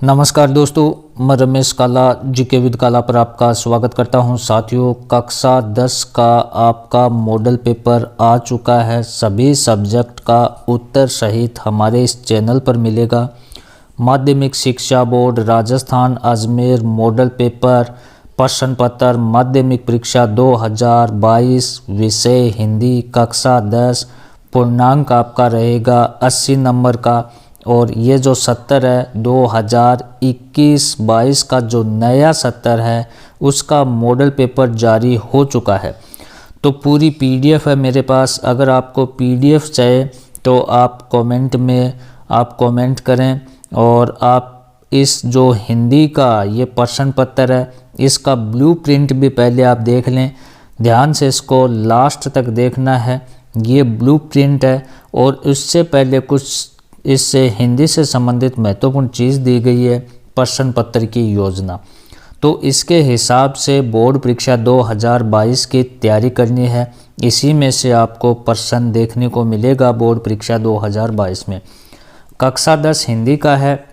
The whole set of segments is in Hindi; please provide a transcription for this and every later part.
नमस्कार दोस्तों, मैं रमेश काला जीके विद काला पर आपका स्वागत करता हूं। साथियों, कक्षा 10 का आपका मॉडल पेपर आ चुका है। सभी सब्जेक्ट का उत्तर सहित हमारे इस चैनल पर मिलेगा। माध्यमिक शिक्षा board Rajasthan Ajmer model paper प्रश्न पत्र माध्यमिक परीक्षा 2022 विषय हिंदी कक्षा 10 पूर्णांक आपका रहेगा 80 नंबर का। और ये जो सत्र है 2021-22 का जो नया सत्र है उसका मॉडल पेपर जारी हो चुका है। तो पूरी पीडीएफ है मेरे पास। अगर आपको पीडीएफ चाहिए तो आप कमेंट में कमेंट करें। और आप इस जो हिंदी का ये प्रश्न पत्र है इसका ब्लूप्रिंट भी पहले आप देख लें। ध्यान से इसको लास्ट तक देखना है। ये ब्लूप्रिंट है और उससे पहले कुछ इससे हिंदी से संबंधित महत्वपूर्ण चीज़ दी गई है, प्रश्न पत्र की योजना। तो इसके हिसाब से बोर्ड परीक्षा 2022 की तैयारी करनी है। इसी में से आपको प्रश्न देखने को मिलेगा बोर्ड परीक्षा 2022 में। कक्षा 10 हिंदी का है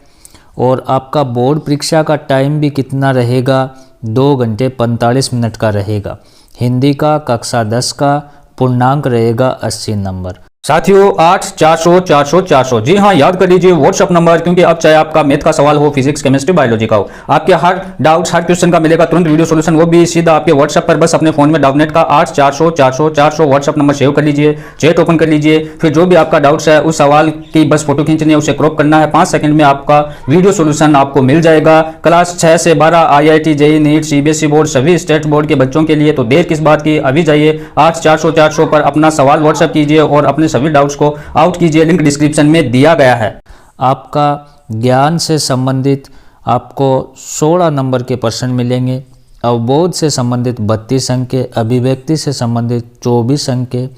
और आपका बोर्ड परीक्षा का टाइम भी कितना रहेगा, 2 घंटे 45 मिनट का रहेगा। हिंदी का कक्षा 10 का पूर्णांक रहेगा 80 नंबर। साथियों 8-400-400-400 जी हाँ, याद कर लीजिए व्हाट्सअप नंबर, क्योंकि अब चाहे आपका मैथ का सवाल हो, फिजिक्स केमिस्ट्री बायोलॉजी का हो, आपके हर डाउट्स हर क्वेश्चन का मिलेगा तुरंत वीडियो सॉल्यूशन, वो भी सीधा आपके व्हाट्सअप पर। बस अपने फोन में डाउटनेट का 8-400-400-400 व्हाट्सअप नंबर सेव कर लीजिए, चैट ओपन कर लीजिए। फिर जो भी आपका डाउट्स है उस सवाल की बस फोटो खींचनी है, उसे क्रॉप करना है, 5 सेकंड में आपका वीडियो सोल्यूशन आपको मिल जाएगा। क्लास 6 से 12 IIT JEE NEET CBSE board सभी स्टेट बोर्ड के बच्चों के लिए। तो देर किस बात की, अभी जाइए 8-400-400 पर अपना सवाल व्हाट्सअप कीजिए और अपने सभी डाउट्स को आउट कीजिए। लिंक डिस्क्रिप्शन में दिया गया है। आपका ज्ञान से संबंधित आपको 16 नंबर के प्रश्न मिलेंगे। अवबोध से संबंधित 32 अंक के, अभिव्यक्ति से संबंधित 24 अंक के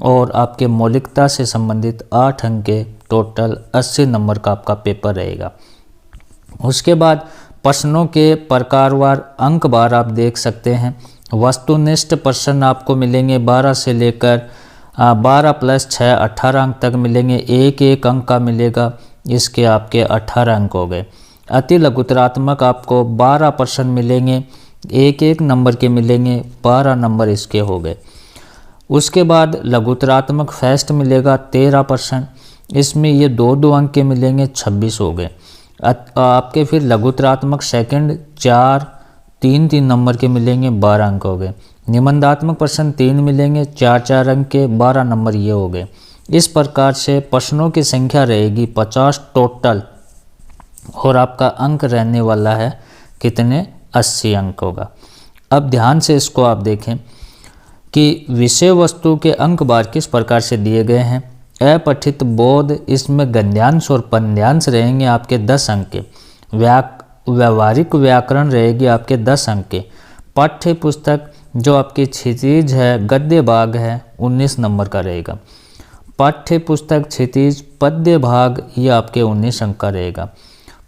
और आपके मौलिकता से संबंधित 8 अंक के, टोटल 80 नंबर का आपका पेपर रहेगा। उसके बाद प्रश्नों के प्रकारवार अंक बार आप देख सकते हैं। वस्तुनिष्ठ प्रश्न आपको मिलेंगे 12 से लेकर 12 + 6 18 अंक तक मिलेंगे। एक अंक का मिलेगा, इसके आपके 18 अंक हो गए। अति लघुतरात्मक आपको 12 प्रश्न मिलेंगे, एक नंबर के मिलेंगे, 12 नंबर इसके हो गए। उसके बाद लघुतरात्मक फैस्ट मिलेगा 13 प्रश्न, इसमें ये 2 अंक के मिलेंगे, 26 हो गए। आपके फिर लघुतरात्मक सेकंड 4 3 नंबर के मिलेंगे, 12 अंक हो गए। निबंधात्मक प्रश्न 3 मिलेंगे, 4 अंक के, 12 नंबर ये हो गए। इस प्रकार से प्रश्नों की संख्या रहेगी 50 टोटल और आपका अंक रहने वाला है कितने, 80 अंक होगा। अब ध्यान से इसको आप देखें कि विषय वस्तु के अंक बार किस प्रकार से दिए गए हैं। अपठित बोध, इसमें गद्यांश और पद्यांश रहेंगे आपके 10 अंक के। व्यवहारिक व्याकरण रहेगी आपके 10 अंक के। पाठ्य पुस्तक जो आपकी क्षितिज है, गद्य भाग है, 19 नंबर का रहेगा। पाठ्य पुस्तक क्षितिज पद्य भाग ये आपके 19 अंक का रहेगा।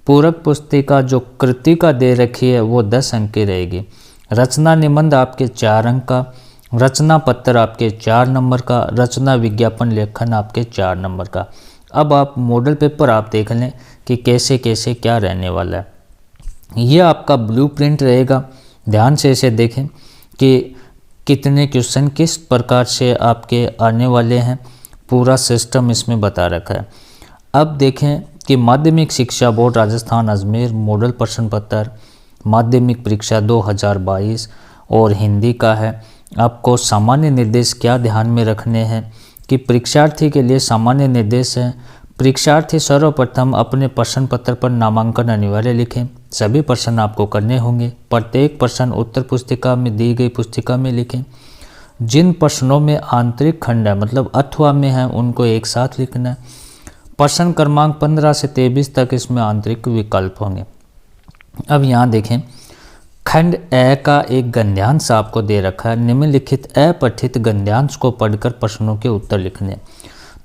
पूरक पुस्तिका जो कृतिका दे रखी है वो 10 अंक की रहेगी। रचना निबंध आपके 4 अंक का। रचना पत्र आपके 4 नंबर का। रचना विज्ञापन लेखन आपके 4 नंबर का। अब आप मॉडल पेपर आप देख लें कि कैसे कैसे क्या रहने वाला है। ये आपका ब्लूप्रिंट रहेगा। ध्यान से इसे देखें कि कितने क्वेश्चन किस प्रकार से आपके आने वाले हैं, पूरा सिस्टम इसमें बता रखा है। अब देखें कि माध्यमिक शिक्षा बोर्ड राजस्थान अजमेर मॉडल प्रश्न पत्र माध्यमिक परीक्षा 2022 और हिंदी का है। आपको सामान्य निर्देश क्या ध्यान में रखने हैं कि परीक्षार्थी के लिए सामान्य निर्देश है। परीक्षार्थी सर्वप्रथम अपने प्रश्न पत्र पर नामांकन अनिवार्य लिखें। सभी प्रश्न आपको करने होंगे। प्रत्येक प्रश्न उत्तर पुस्तिका में दी गई पुस्तिका में लिखें। जिन प्रश्नों में आंतरिक खंड है मतलब अथवा में है उनको एक साथ लिखना है। प्रश्न क्रमांक 15 से 23 तक इसमें आंतरिक विकल्प होंगे। अब यहाँ देखें, खंड ए का एक गद्यांश आपको दे रखा है। निम्नलिखित अपठित गद्यांश को पढ़कर प्रश्नों के उत्तर लिखने।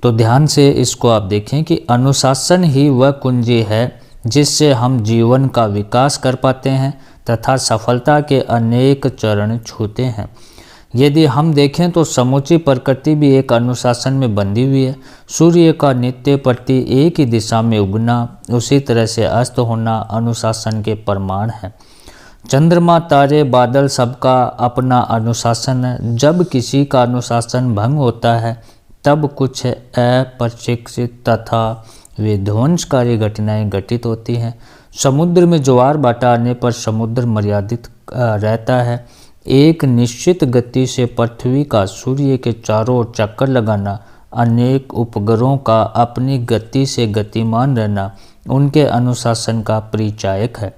तो ध्यान से इसको आप देखें कि अनुशासन ही वह कुंजी है जिससे हम जीवन का विकास कर पाते हैं तथा सफलता के अनेक चरण छूते हैं। यदि हम देखें तो समूची प्रकृति भी एक अनुशासन में बंधी हुई है। सूर्य का नित्य प्रति एक ही दिशा में उगना, उसी तरह से अस्त होना अनुशासन के प्रमाण है। चंद्रमा, तारे, बादल सबका अपना अनुशासन है। जब किसी का अनुशासन भंग होता है तब कुछ अप्रशिक्षित तथा विध्वंसकारी घटनाएं घटित होती हैं। समुद्र में ज्वार भाटा आने पर समुद्र मर्यादित रहता है। एक निश्चित गति से पृथ्वी का सूर्य के चारों ओर चक्कर लगाना, अनेक उपग्रहों का अपनी गति से गतिमान रहना उनके अनुशासन का परिचायक है।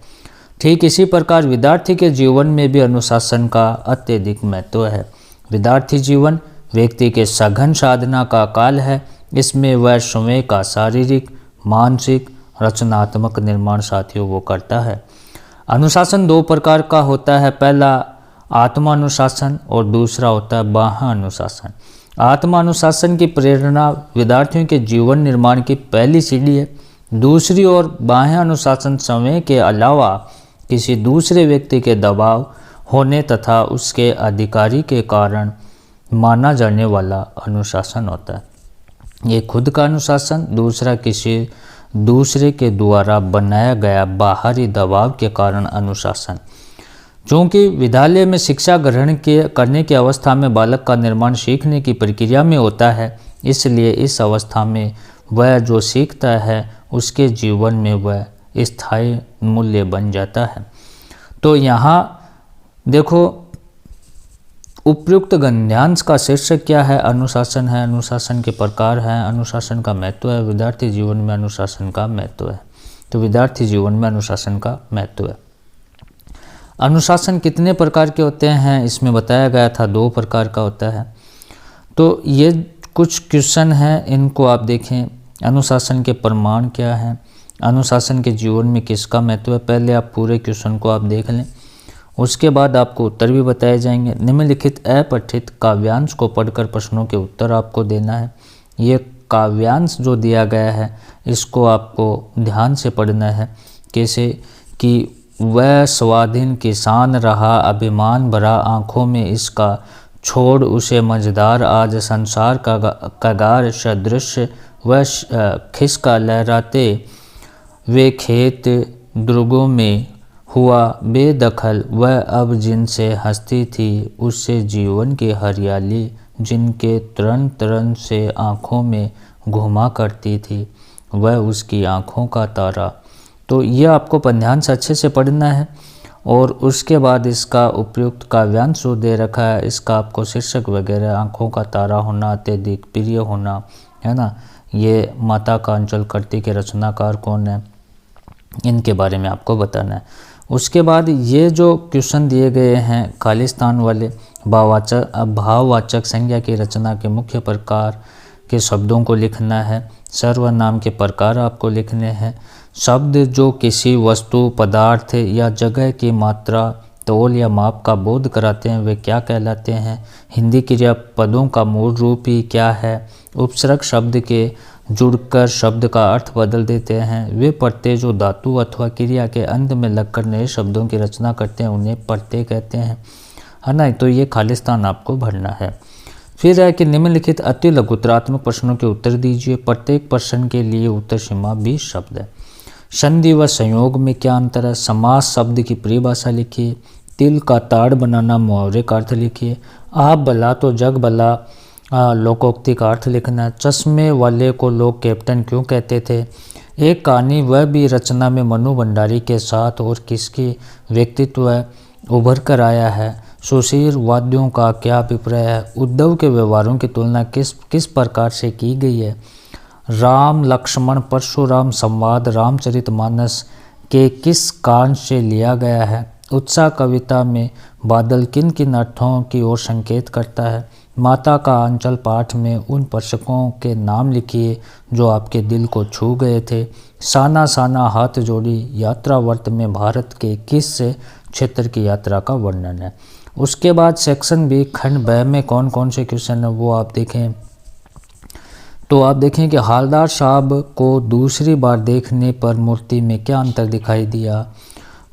ठीक इसी प्रकार विद्यार्थी के जीवन में भी अनुशासन का अत्यधिक महत्व है। विद्यार्थी जीवन व्यक्ति के सघन साधना का काल है। इसमें वह स्वयं का शारीरिक, मानसिक, रचनात्मक निर्माण साथियों वो करता है। अनुशासन दो प्रकार का होता है, पहला आत्मा अनुशासन और दूसरा होता है बाह्य अनुशासन। आत्मा अनुशासन की प्रेरणा विद्यार्थियों के जीवन निर्माण की पहली सीढ़ी है। दूसरी ओर बाह्य अनुशासन समय के अलावा किसी दूसरे व्यक्ति के दबाव होने तथा उसके अधिकारी के कारण माना जाने वाला अनुशासन होता है। ये खुद का अनुशासन, दूसरा किसी दूसरे के द्वारा बनाया गया बाहरी दबाव के कारण अनुशासन। चूँकि विद्यालय में शिक्षा ग्रहण करने की अवस्था में बालक का निर्माण सीखने की प्रक्रिया में होता है, इसलिए इस अवस्था में वह जो सीखता है उसके जीवन में वह स्थायी मूल्य बन जाता है। तो यहाँ देखो उपयुक्त गद्यांश का शीर्षक क्या है? अनुशासन है, अनुशासन के प्रकार हैं, अनुशासन का महत्व है, विद्यार्थी जीवन में अनुशासन का महत्व है। तो विद्यार्थी जीवन में अनुशासन का महत्व है। अनुशासन कितने प्रकार के होते हैं इसमें बताया गया था, 2 प्रकार का होता है। तो ये कुछ क्वेश्चन हैं, इनको आप देखें। अनुशासन के प्रमाण क्या हैं, अनुशासन के जीवन में किसका महत्व है, पहले आप पूरे क्वेश्चन को आप देख लें, उसके बाद आपको उत्तर भी बताए जाएंगे। निम्नलिखित अपठित काव्यांश को पढ़कर प्रश्नों के उत्तर आपको देना है। ये काव्यांश जो दिया गया है इसको आपको ध्यान से पढ़ना है। कैसे कि वह स्वाधीन किसान रहा, अभिमान भरा आँखों में इसका, छोड़ उसे मझधार आज संसार का कगार सदृश, वह खिसका लहराते वे खेत दुर्गों में हुआ बेदखल, वह अब जिनसे हंसती थी उससे जीवन की हरियाली, जिनके तरण तरण से आँखों में घुमा करती थी वह उसकी आँखों का तारा। तो ये आपको पद्यांश अच्छे से पढ़ना है और उसके बाद इसका उपयुक्त काव्यांश जो दे रखा है इसका आपको शीर्षक वगैरह, आँखों का तारा होना, अत्यधिक प्रिय होना, है ना, ये माता का अंचल करती के रचनाकार कौन है, इनके बारे में आपको बताना है। उसके बाद ये जो क्वेश्चन दिए गए हैं खालिस्तान वाले, भाववाचक संज्ञा की रचना के मुख्य प्रकार के शब्दों को लिखना है। सर्वनाम के प्रकार आपको लिखने हैं। शब्द जो किसी वस्तु, पदार्थ या जगह की मात्रा, तोल या माप का बोध कराते हैं वे क्या कहलाते हैं। हिंदी क्रियापदों का मूल रूप ही क्या है। उपसर्ग शब्द के जुड़कर शब्द का अर्थ बदल देते हैं। वे प्रत्यय जो धातु अथवा क्रिया के अंत में लगकर नए शब्दों की रचना करते हैं उन्हें प्रत्यय कहते हैं, है ना। तो ये खालिस्तान आपको भरना है। फिर है कि निम्नलिखित अति लघुतरात्मक प्रश्नों के उत्तर दीजिए। प्रत्येक प्रश्न के लिए उत्तर सीमा 20 शब्द है। संधि व संयोग में क्या अंतर है। समास शब्द की परिभाषा लिखिए। तिल का ताड़ बनाना मुहावरे का अर्थ लिखिए। आप भला तो जग भला लोकोक्ति का अर्थ लिखना है। चश्मे वाले को लोग कैप्टन क्यों कहते थे। एक कहानी वह भी रचना में मनु भंडारी के साथ और किसकी व्यक्तित्व उभर कर आया है। सुशील वाद्यों का क्या अभिप्राय है। उद्धव के व्यवहारों की तुलना किस प्रकार से की गई है। राम लक्ष्मण परशुराम संवाद रामचरितमानस के किस कांड से लिया गया है। उत्साह कविता में बादल किन किन अर्थों की ओर संकेत करता है। माता का अंचल पाठ में उन पर्यटकों के नाम लिखिए जो आपके दिल को छू गए थे। साना साना हाथ जोड़ी यात्रा वर्त में भारत के किस क्षेत्र की यात्रा का वर्णन है। उसके बाद सेक्शन बी खंड ब में कौन कौन से क्वेश्चन है वो आप देखें। तो आप देखें कि हालदार साहब को दूसरी बार देखने पर मूर्ति में क्या अंतर दिखाई दिया।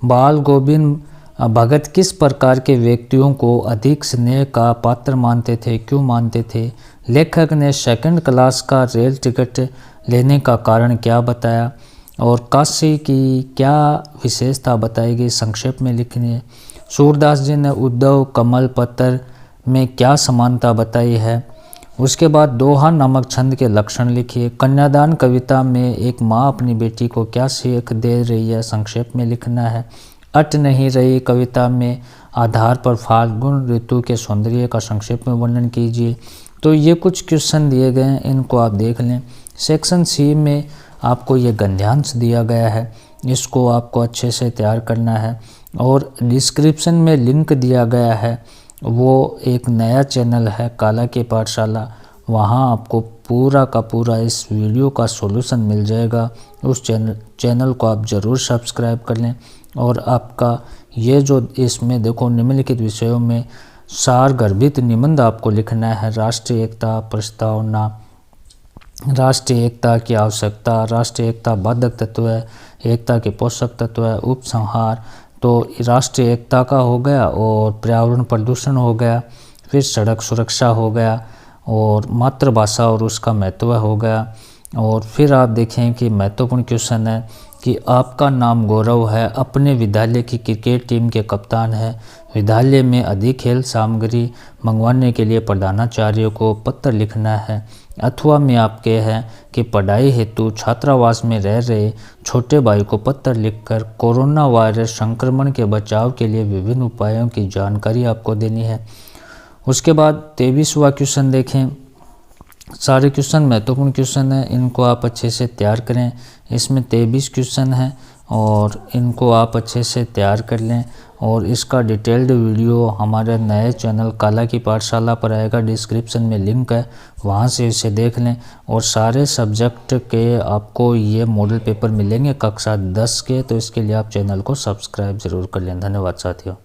बाल गोविंद भगत किस प्रकार के व्यक्तियों को अधिक स्नेह का पात्र मानते थे, क्यों मानते थे? लेखक ने सेकंड क्लास का रेल टिकट लेने का कारण क्या बताया? और काशी की क्या विशेषता बताई गई, संक्षेप में लिखनी है। सूरदास जी ने उद्धव कमल पत्र में क्या समानता बताई है। उसके बाद दोहा नामक छंद के लक्षण लिखिए। कन्यादान कविता में एक माँ अपनी बेटी को क्या सीख दे रही है, संक्षेप में लिखना है। अट नहीं रही कविता में आधार पर फाल्गुन ऋतु के सौंदर्य का संक्षेप में वर्णन कीजिए। तो ये कुछ क्वेश्चन दिए गए हैं, इनको आप देख लें। सेक्शन सी में आपको ये गद्यांश दिया गया है, इसको आपको अच्छे से तैयार करना है। और डिस्क्रिप्शन में लिंक दिया गया है, वो एक नया चैनल है काला की पाठशाला, वहाँ आपको पूरा का पूरा इस वीडियो का सॉल्यूशन मिल जाएगा। उस चैनल को आप ज़रूर सब्सक्राइब कर लें। और आपका ये जो इसमें देखो निम्नलिखित विषयों में सार गर्भित निबंध आपको लिखना है। राष्ट्रीय एकता प्रस्तावना, राष्ट्रीय एकता की आवश्यकता, राष्ट्रीय एकता बाधक तत्व है, एकता के पोषक तत्व है, उपसंहार। तो राष्ट्रीय एकता का हो गया, और पर्यावरण प्रदूषण हो गया, फिर सड़क सुरक्षा हो गया, और मातृभाषा और उसका महत्व हो गया। और फिर आप देखें कि महत्वपूर्ण क्वेश्चन है कि आपका नाम गौरव है, अपने विद्यालय की क्रिकेट टीम के कप्तान है, विद्यालय में अधिक खेल सामग्री मंगवाने के लिए प्रधानाचार्य को पत्र लिखना है। अथवा में आपके हैं कि पढ़ाई हेतु छात्रावास में रह रहे छोटे भाई को पत्र लिखकर कोरोना वायरस संक्रमण के बचाव के लिए विभिन्न उपायों की जानकारी आपको देनी है। उसके बाद 23वां क्वेश्चन देखें। सारे क्वेश्चन महत्वपूर्ण क्वेश्चन हैं, इनको आप अच्छे से तैयार करें। इसमें 23 क्वेश्चन हैं और इनको आप अच्छे से तैयार कर लें। और इसका डिटेल्ड वीडियो हमारे नए चैनल काला की पाठशाला पर आएगा, डिस्क्रिप्शन में लिंक है, वहाँ से इसे देख लें। और सारे सब्जेक्ट के आपको ये मॉडल पेपर मिलेंगे कक्षा 10 के, तो इसके लिए आप चैनल को सब्सक्राइब ज़रूर कर लें। धन्यवाद साथियों।